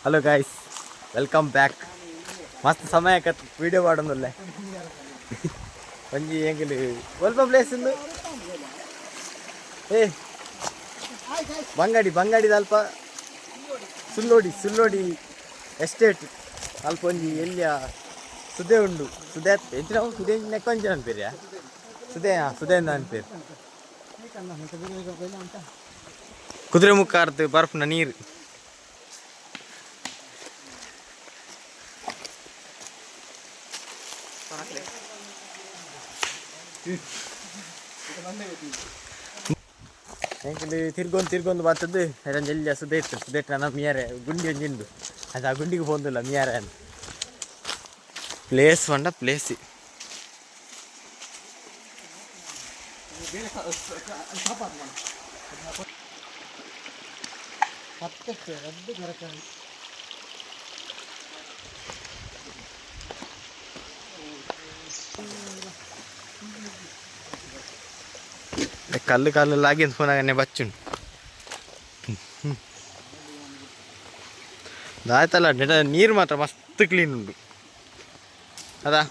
Hello guys, welcome back. ಮಸ್ತ್ ಸಮಯಕ್ಕೆ video ಮಾಡೋದಲ್ಲೇ ಒಂಜಿ ಹೆಂಗಿಲ್ಲ ಸ್ವಲ್ಪ ಪ್ಲೇಸ್ ಉಂದು. ಏ ಬಂಗಾಡಿ ಅಲ್ಪ ಸುಲ್ಲೋಡಿ ಎಸ್ಟೇಟ್ ಅಲ್ಪ ಒಂಜಿ ಎಲ್ಲಿಯ ಸುದೆ ಉಂಡು. ಸುದೆ ಎಂಚಿನ ಸುದೆ ನೆಕ್ಕೊಂಜಿ ಅನ್ಪೇರಿಯ ಸುದೆ ಅನ್ಪೇರು. ಕುದುರೆ ಮುಖ ಅರ್ದು ಬರ್ಫ್ನ ನೀರು. ಹೆಂಗೆ ತಿರ್ಗೊಂಡು ಬರ್ತದ್ದು ಅದೊಂದು ಎಲ್ಲಿ ಸುದೆ ಇತ್ತು. ಸುದೆ ನನ್ನ ಮಿಯಾರೆ ಗುಂಡಿ ಒಂಜಿಂದು ಅದು ಆ ಗುಂಡಿಗೆ ಹೋದಿಲ್ಲ ಮಿಯಾರೆ ಅಂತ ಪ್ಲೇಸ್ ಬಂಡ ಪ್ಲೇಸ್. కళ్ళు లాగి ఫోన్ బచ్చుండు దాతల నీరు మాత్రం మస్తు క్లీన్ ఉండు అదా.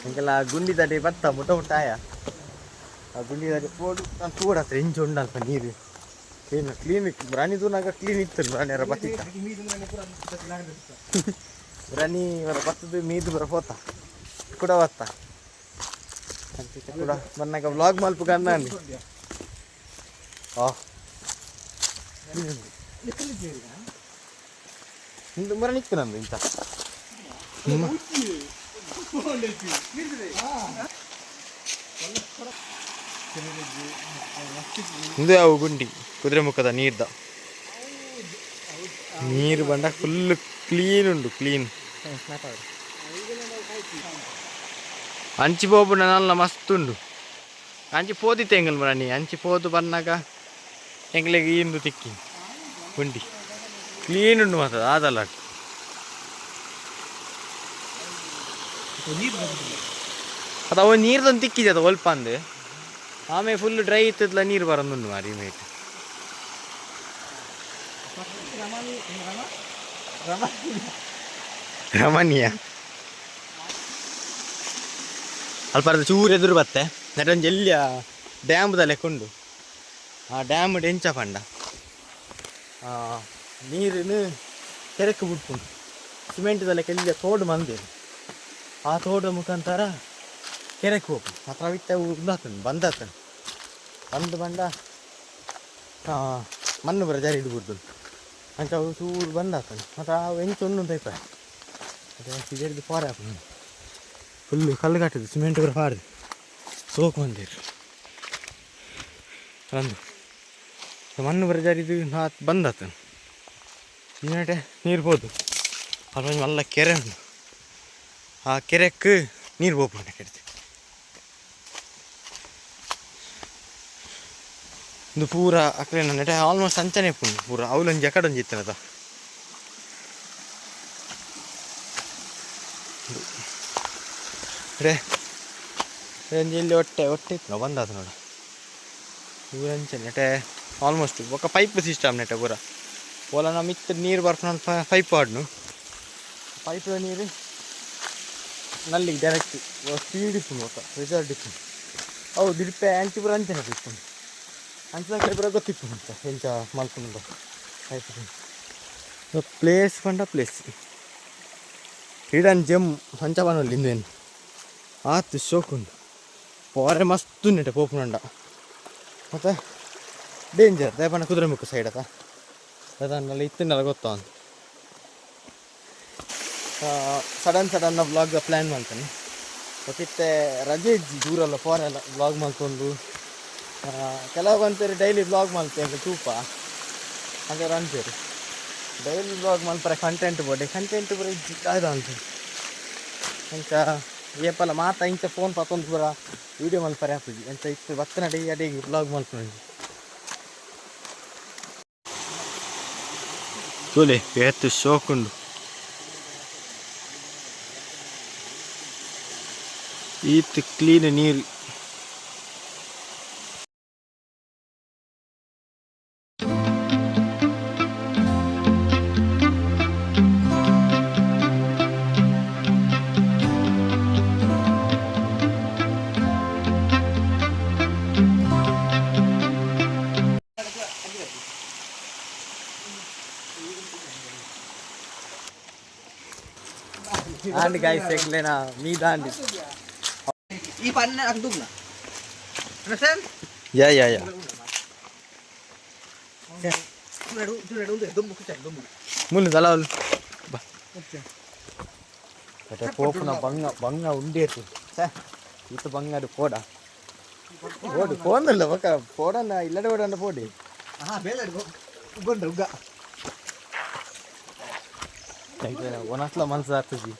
ఇంకెలా గుండి తడి బత్త ముట్టాయా ఆ గుండి తడి పోడు కూడా ఇంಚು ఉండాలి నీరు ಕ್ಲೀನ್ ರಾಣಿದು ನಾಗ ಕ್ಲೀನ್ ಇತ್ತು. ರಾಣಿಯರ ಬತ್ತಿತ್ತ ರಾಣಿ ಅವರ ಬತ್ತದು ಮೀದು ಬರ ಹೋತ ಕೂಡ ಬತ್ತ ಅಂತ ಕೂಡ ಬನ್ನಾಗ ವ್ಲಾಗ್ ಮಲ್ಪ ಕಂದಿ ಹಿಂದೆ ಮರ ನಿಕ್ಕು ನಂದು ಇಂಥ ಮುಂದೆ ಅವು ಗುಂಡಿ ಕುದುರೆ ಮುಖದ ನೀರು ಬಂಡ ಫುಲ್ ಕ್ಲೀನ್ ಉಂಡು. ಕ್ಲೀನ್ ಅಂಚಿ ಪೋಪು ನಲ್ಲ ಮಸ್ತ್ ಉಂಡು. ಅಂಚಿ ಪೋದಿತ್ತೆ ಎಂಗಲ್ ಮರ ನೀ ಅಂಚಿ ಪೋದು ಬನ್ನಾಗ ಎಂಗ್ಲೆಗೆ ಇಂದು ತಿಕ್ಕಿ ಗುಂಡಿ ಕ್ಲೀನ್ ಉಂಡು ಮಾತ್ರ ಆದಲ್ಲ. ಅದು ಅವ ನೀರ್ದೊಂದು ತಿಕ್ಕಿದೆ ಅದು ಒಲ್ಪ ಅಂದು ಆಮೇಲೆ ಫುಲ್ ಡ್ರೈ ಇತ್ತದಲ್ಲ ನೀರು ಬರೋದುಂಡು ಮಾರಿ ಮೇಟ್. ರಮಣೀಯ ಅಲ್ಪ ಚೂರು ಎದುರು ಬತ್ತೆ ನೆಟೊಂದು ಎಲ್ಲಿಯ ಡ್ಯಾಮ್ದ ಲೆಕ್ಕೊಂಡು ಆ ಡ್ಯಾಮ್ ಎಂಚ ಪಂಡ ನೀರಿನ ಕೆರೆಕ್ಕೆ ಬಿಟ್ಕೊಂಡು ಸಿಮೆಂಟ್ದ ಲೆಕ್ಕ ಎಲ್ಲಿಯ ತೋಡು ಮಂದಿರು ಆ ತೋಡು ಮುಖಾಂತರ ಕೆರೆಗೆ ಹೋಗು ಮಾತ್ರ ಬಿಟ್ಟ ಉದಾತನು ಬಂದು ಬಂಡ ಮಣ್ಣು ಬರ ಜಾರಿ ಹಿಡ್ಬಿಡ್ದು ಅಂತ ಅವು ಚೂರು ಬಂದಾತನು ಮತ್ತು ಆ ಎಂಚು ಒಂದು ಟೈಪ ಅದು ಜರಿದು ಪಾರೆ ಹಾಕು ಫುಲ್ಲು ಕಲ್ಲು ಕಟ್ಟಿದ್ದು ಸಿಮೆಂಟ್ ಬರ ಪಾಡ್ದು ಸೋಕು ಬಂದಿರು ಅಂದು ಮಣ್ಣು ಬರ ಜಾರಿದು ಬಂದಾತನು ಇನ್ನಟೆ ನೀರು ಹೋದು ಅಲ್ಲಿ ಮಲ್ಲ ಕೆರೆ ಉಂಟು ಆ ಕೆರೆಕ್ಕೆ ನೀರು ಹೋಗ್ಬಿಟ್ಟು ಕೆಡ್ತಿ ಇದು ಪೂರ ಅಕಡೆ ನೆಟ ಆಲ್ಮೋಸ್ಟ್ ಅಂಚನೆ ಪುಂಡು ಪೂರ ಅವಲೊಂಜಿ ಎಕಡೊಂಜಿ ಇತ್ತನದ ಒಂಜಿ ಇಲ್ಲಿ ಹೊಟ್ಟೆ ಇತ್ತು ನಾವು ಬಂದಾದ ನೋಡ ಇವು ಅಂಚನೆ ನೆಟೆ ಆಲ್ಮೋಸ್ಟ್ ఒక ಪೈಪ್ ಸಿಸ್ಟಮ್ ನೆಟೆ ಪೂರ ಓಲ ನಮ್ಮ ಇತ್ತು ನೀರು ಬರ್ಕೊಂಡು ಪೈಪ್ ಆಡ್ನು ಪೈಪ್ ನೀರು ನಲ್ಲಿಗೆ ಡೈರೆಕ್ಟ್ ಸ್ಪೀಡ್ ಇತ್ತು ఒక ರಿಸಲ್ಟ್ ಇತ್ತು ಅವು ದಿಡ್ಪೆ ಅಂಚಿ ಪೂರ ಅಂಚನೆ ಇತ್ತು ಅಂಚನ ಕಡೆ ಬರೋ ಗೊತ್ತಿತ್ತು ಅಂತ ಎಂಚ ಮಲ್ಕೊಂಡು ಆಯ್ತು. ಪ್ಲೇಸ್ ಪಂಡ ಪ್ಲೇಸ್ ಹಿಡನ್ ಜಮ್ ಹಂಚ ಬನ್ನೊಲ್ಲಿ ಇಂದೇನು ಆತು ಶೋಕುಂಡು ಪೋರೆ ಮಸ್ತು ನೆಟ್ಟೆ ಪೋಪುನಂಡ ಮತ್ತು ಡೇಂಜರ್ ದೇಪನ ಕುದುರೆ ಮುಖ ಸೈಡ್ ಅದ ಅದನ್ನೆಲ್ಲ ಇತ್ತಿನಲ್ಲ ಗೊತ್ತಾ ಅಂತ ಸಡನ್ ವ್ಲಾಗ್ ಪ್ಲ್ಯಾನ್ ಮಾಡ್ತಾನೆ. ಗೊತ್ತಿತ್ತೆ ರಜೆ ಇಜ್ಜಿ ದೂರಲ್ಲ ಫೋರೆಲ್ಲ ವ್ಲಾಗ್ ಮಾಡ್ಕೊಂಡು ಕೆಲವು ಅಂತಾರೆ ಡೈಲಿ ವ್ಲಾಗ್ ಮಾಡ್ತೇವೆ ತೂಪ ಅಂದರೆ ಅಂತೀರಿ ಡೈಲಿ ವ್ಲಾಗ್ ಮಾಡ್ತಾರೆ ಕಂಟೆಂಟ್ ಬರ ಇದ್ದ ಅಂತೀರಿ ಎಂಚ ಏಪಲ್ಲ ಮಾತ ಇಂಚ ಫೋನ್ ಪತ್ತೊಂದು ಪೂರ ವೀಡಿಯೋ ಮಲ್ಪರೆ ಹಾಕುಜಿ ಎಂತ ಇತ್ತು ಬತ್ತನ ಅಡಿಗೆ ವ್ಲಾಗ್ ಮಾಡ್ಕೊಂಡು ತೋಲೆ ಎತ್ತು ಶೋಕುಂಡು ಈತ್ ಕ್ಲೀನ್ ನೀರು. Andi guys, eklena me dandi. Ini panen aku dulu lah. Understand? Yeah. Mulu dalal. Ba. Kata popna banga unde tu. Sah. Itu banga ada poda. Poda ponalla baka poda na illada poda na podi. Aha, bela ugonda uga. Kaitena onatla mansa atiji.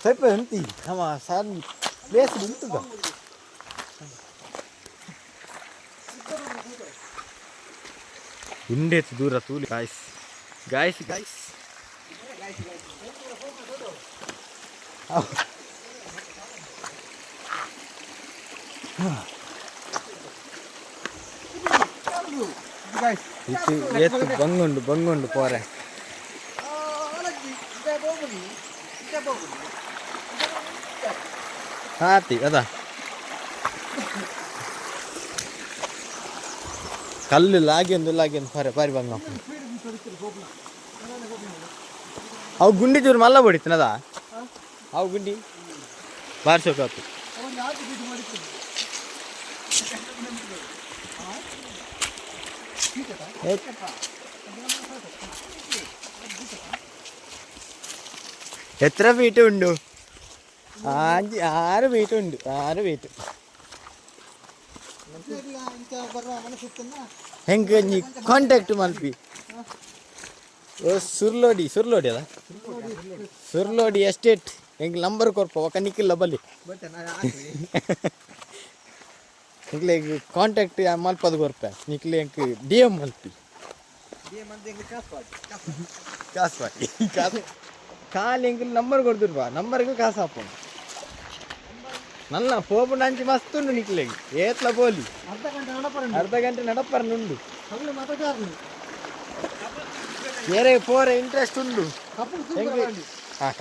Sepe enti sama san place untuga. Unde tu dura tuli guys. Guys. Guys, itu etu bangundu pore. Hati ada. Kallu lagi pare banga. Aw gundi jur malla boditinada. Aw gundi. Bar shokatu. എത്ര feet ഉണ്ടോ? 6 feet ഉണ്ട്. 6 feet ಹೆಂಗೆ ನೀ contact ಮಲ್ಪಿ ಸುರ್ಲೋಡಿ ಅದ ಸುರ್ಲೋಡಿ estate ಹೆಂಗೆ number ಕೊರ್ಪ ಒಕ್ಕ ನಿಕ್ಕಿಲ್ಲ ಬಲ್ಲಿ ಹೆಂಗ್ಲೆ contact ಮಲ್ಪದು ಕೊರ್ಪ ನಿಕ್ಲಿ ಹೆಂಗೆ D M ಮಲ್ಪಿ ಕಾಸು ಕಾಲು ಹೆಂಗೆ ನಂಬರ್ ಕೊಡ್ತಿರ್ಬಾ ನಂಬರ್ಗೆ ಕಾಸು ಹಾಕೋಣ నల్ల పోపు నంచి మస్తుండు నిక్లేగి ఏట్ల పోలి అర్ధ గంట నడపరనుండు వేరే పోరే ఇంట్రెస్ట్ ఉండు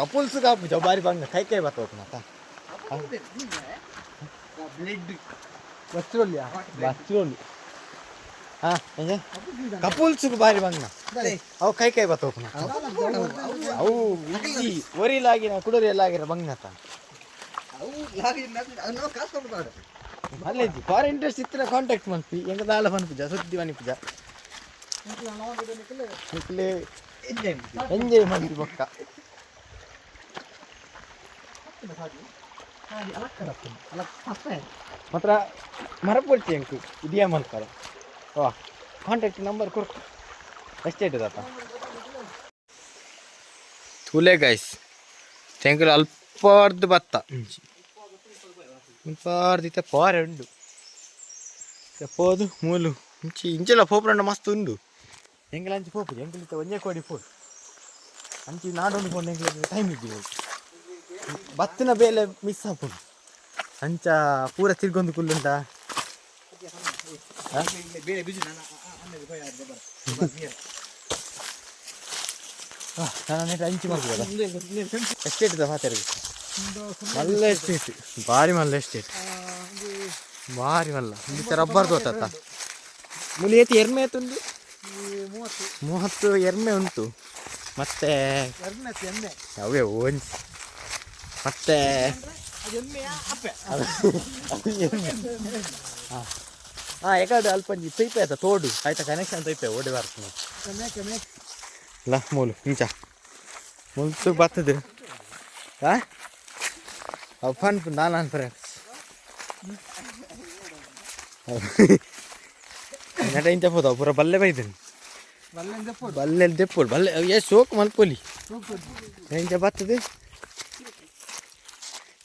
కపుల్స్ కాపు జబారి బంగ కైకై బతోకు నాత బస్ట్రోలి కపుల్స్ బారి బంగ ಅವು ಕೈ ಬತ್ತೋಕು ಅವು ಒರಿ ಲಾಗಿನ ಕುಡರಿ ಲಾಗಿರ ಬಂಗತ ಅಲ್ಲೇಜಿ ಫಾರ್ ಇಂಟ್ರೆಸ್ಟ್ ಇತ್ತಿನ ಕಾಂಟ್ಯಾಕ್ಟ್ ಮನ್ಪಿ ಎಂಗ ದಾಲ ಮನ್ಪಿಜ ಸುದ್ದಿ ಮನ್ಪಿಜ ನಿಕ್ಲೆ ಎಂಜಾಯ್ ಮನ್ಪಿ ಬೊಕ್ಕ ಮಾತ್ರ ಮರಪೊಡ್ತಿ ಎಂಕು ಇದಿಯಾ ಮಲ್ಪರ ವಾ ಕಾಂಟ್ಯಾಕ್ಟ್ ನಂಬರ್ ಕೊಡ್ಕು ಎಷ್ಟೇಟ್ ದಾತ ತುಲೆ ಗೈಸ್ ತೆಂಕಲು ಅಲ್ಪಾರ್ದು ಭತ್ತ ಅಲ್ಪಾರ್ದಿತ್ತ ಪಾರೆ ಉಂಡು ಪೋದು ಮೂಲು ಇಂಚೆಲ್ಲ ಪೋಪುರಂಡ ಮಸ್ತ್ ಉಂಡು ಎಂಗೆಲ್ಲ ಅಂಚಿ ಪೋಪು ಎಂಗೆಲಿತ್ತ ಒಂಜೆ ಕೋಡಿ ಪೋಡು ಅಂಚಿ ನಾಡೊಂದು ಪೋಂಡು ಎಂಗೆಲ್ಲ ಟೈಮ್ ಇದ್ದೀವಿ ಭತ್ತನ ಬೇಲೆ ಮಿಸ್ ಹಾಕೊಂಡು ಅಂಚ ಪೂರ ತಿರ್ಗೊಂದು ಕುಲ್ಲುಂಟ ನಾನು ಅಂಚಿ ಮಾಡ್ಬೋದ ಎಸ್ಟೇಟ್ ಇದೆ ಮಾತಾಡಿದೆ ಮಲ್ಲ ಎಸ್ಟೇಟ್ ಭಾರಿ ಮಲ್ಲ ಎಸ್ಟೇಟ್ ಭಾರಿ ಮಲ್ಲ ಇಂಥ ರಬ್ಬರ್ ತೋಟ ಮುಲಿ ಏತಿ ಎರ್ಮೆ ಉಂಟು 30 ಎರ್ಮೆ ಉಂಟು ಮತ್ತೆ ಅವೇ ಓನ್ಸ್ ಮತ್ತೆ ಯಾಕಂದ್ರೆ ಅಲ್ಪಂಜಿ ತೈಪೆ ಆಯ್ತಾ ತೋಡು ಆಯ್ತಾ ಕನೆಕ್ಷನ್ ತೈಪೆ ಓಡಿ ಬರ್ತೀನಿ ಇಲ್ಲ ಮೂಲು ಇಂಚ ಮುಲ್ತು ಬರ್ತದೆ ಅವು ಫನ್ ನಾನು ಫ್ರೆಂಡ್ಸ್ ನಟ ಇಂಚ ಹೋದ ಪೂರ ಬಲ್ಲೆ ಬೈದನು ಬಲ್ಲೆ ದೆಪ್ಪೋಡು ಬಲ್ಲೆ ಎಷ್ಟು ಸೋಕು ಮಲ್ಪೊಲಿ ಇಂಚ ಬರ್ತದೆ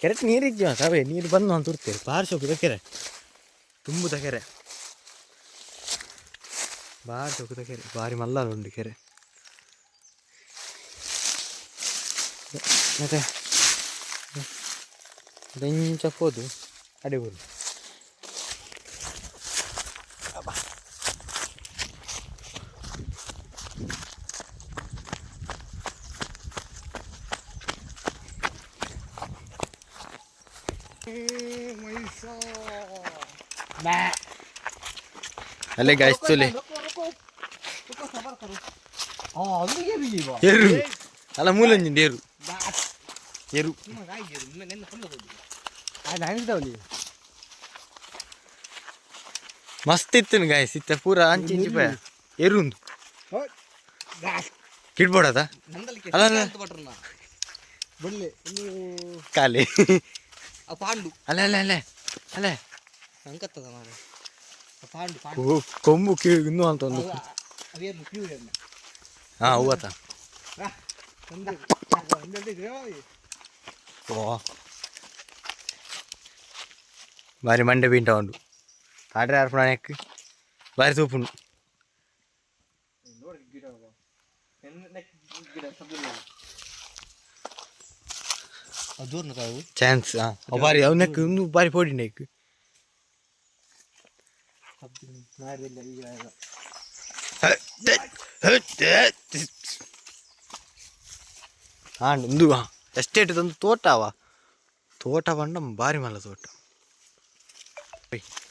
ಕೆರೆಟ್ ನೀರಿದ್ಯವ ಸಾವೇ ನೀರು ಬಂದು ನಾನು ತುರ್ತೇವೆ ಭಾರಿ ಸೋಕುದ ಕೆರೆ ತುಂಬುದ ಕೆರೆ ಭಾರಿ ಸೋಕುದ ಕೆರೆ ಭಾರಿ ಮಲ್ಲ ಉಂಟು ಕೆರೆ ಮತ್ತೆ ಇಂಚ ಹೋದು ಅಡಿಗೋಲು ಅಲ್ಲೇ ಗಾಯ್ಸ್ ಚೊಲೆ ಎರು ಅಲ್ಲ ಮೂಲಂಜಿಂದ ಎರು ಎರು ಮಸ್ತ್ ಇತ್ತು ಗಾಯ್ಸ್ ಇತ್ತ ಪೂರ ಅಂಚಿ ಇಂಚಿ ಪಯ ಎರುಂದು ಕಿಡ್ಬೋಡದ ಅಲ್ಲ ಕಾಲಿ ಪಾಂಡು ಅಲ್ಲ ಅಲ್ಲ ಅಲ್ಲ ಅಲ್ಲ ಸಂಕತ್ತದ ಮಾರೆ ಪಾಂಡು ಕೊಂಬು ಕೀಳು ಇನ್ನೂ ಅಂತ ಒಂದು ಅದೇನು ಪ್ಯೂರ್ ಅನ್ನ ಹಾ ಹೂವತ್ತ ಓ ಬಾರಿ ಮಂಡೆ ಬೀಂಟ ಉಂಡು ಆಡ್ರೆ ಆರ್ಪಣ ನೆಕ್ ಬಾರಿ ತೂಪುಂಡು ಚಾನ್ಸ್ ಬಾರಿ ಅವ್ ನೆಕ್ ಇನ್ನು ಬಾರಿ ಪೋಡಿ ನೆಕ್ ಇಂದು ಎಸ್ಟೇಟ್ ತಂದು ತೋಟ ಅವ ತೋಟ ಬಂಡ ಬಾರಿ ಮಲ್ಲ ತೋಟ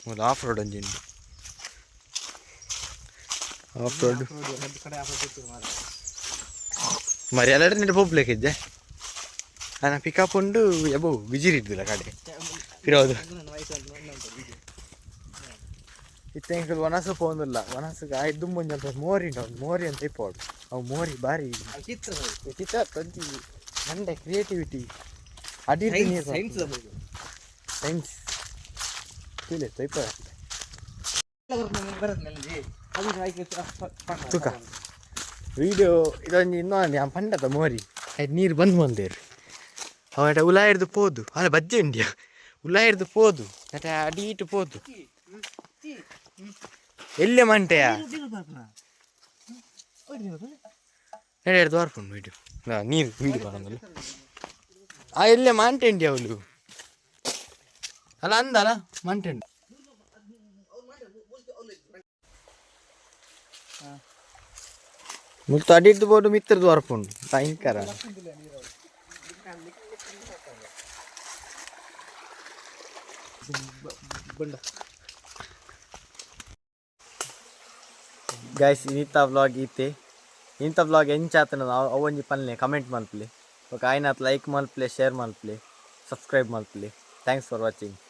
ಒಂದು ಆಫ್ ರೋಡ್ ಅಂಜಿಂಡು ಆಫ್ ರೋಡ್ మరి ಎಲ್ಲ ನೆಟ್ಟು ಪೋಪ್ಲೇಕಿದ್ದೆ ನಾನು ಪಿಕಪ್ ಉಂಡು ಎಬೋ ಬಿಜಿರಿ ಇದ್ದಿಲ್ಲ ಕಡೆ ಇರೋದು ಇತ್ತಂಕಲ್ ವನಸು ಪೋಂದಿಲ್ಲ ವನಸು ಆಯ್ತು ದುಂಬುಂಜ ಅಂತ ಮೋರಿ ಉಂಟು ಮೋರಿ ಅಂತ ಇಪ್ಪೋಡು ಅವು ಮೋರಿ ಬಾರಿ ಚಿತ್ರ ತಂತಿ ಮಂಡೆ ಕ್ರಿಯೇಟಿವಿಟಿ ಅಡಿ ಸೈನ್ಸ್ ತಿಳಿ ತೈಪ ತುಕ ವೀಡಿಯೋ ಇದೊಂದು ಇನ್ನೊಂದು ನಾನು ಪಂಡದ ಮೋರಿ ಆಯ್ತು ನೀರು ಬಂದು ಬಂದೇರು ಅವಟ ಉಲಾ ಹಿಡ್ದು ಪೋದು ಅಲ್ಲ ಬಜ್ಜೆ ಉಂಡಿಯ ಉಲಾ ಹಿಡ್ದು ಪೋದು ಮತ್ತೆ ಅಡೀಟು ಪೋದು ಎಲ್ಲೇ ಮಂಟೆಯ ಹೇಳಿ ತೋರ್ಪುಂಡು ವೀಡಿಯೋ ನೀರು ವೀಡಿಯೋ ಕಾಣೋದಲ್ಲ ಎಲ್ಲೇ ಮಂಟೆ ಉಂಡಿ ಅವಳು ಅಲ್ಲ ಅಂದಲ್ಲ ಮಂಟೆ ಉಂಡು ಮುಲ್ತು ಅಡಿಟ್ಟು ಬೋಡು ಮಿತ್ರದು ಹೊರಪುಂಡು ಭಯಂಕರ ಗೈಸ್ ಇಂಥ ವ್ಲಾಗ್ ಈತೆ ಇಂಥ ವ್ಲಾಗ್ ಎಂಚಾತನ ಅವೊಂಜಿ ಪನ್ಲೆ ಕಮೆಂಟ್ ಮಲ್ಪಲಿ ಓಕೆ ಆಯ್ನಾತ್ ಲೈಕ್ ಮಲ್ಪಲೆ ಶೇರ್ ಮಲ್ಪಲೆ ಸಬ್ಸ್ಕ್ರೈಬ್ ಮಲ್ಪಲೆ ಥ್ಯಾಂಕ್ಸ್ ಫಾರ್ ವಾಚಿಂಗ್